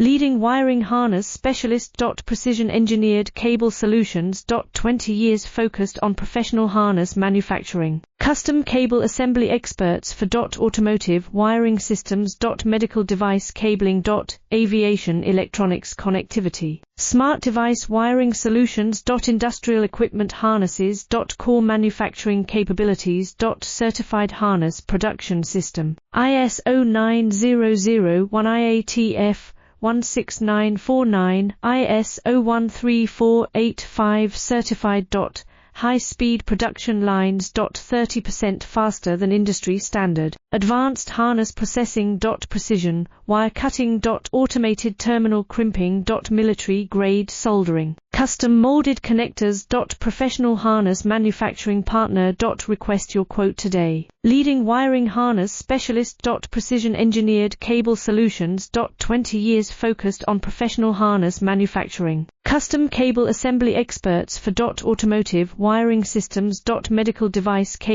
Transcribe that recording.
Leading wiring harness specialist. Precision engineered cable solutions. 20 years focused on professional harness manufacturing. Custom cable assembly experts for automotive wiring systems. Medical device cabling. Aviation electronics connectivity. Smart device wiring solutions. Industrial equipment harnesses. Core manufacturing capabilities. Certified harness production system. ISO 9001 IATF 16949, ISO 13485 certified. High-speed production lines. 30% faster than industry standard. Advanced harness processing. Precision wire cutting. Automated terminal crimping. Military-grade soldering. Custom molded connectors. Professional harness manufacturing partner. Request your quote today. Leading wiring harness specialist. Precision engineered cable solutions. 20 years focused on professional harness manufacturing. Custom cable assembly experts for automotive wiring systems. Medical device cable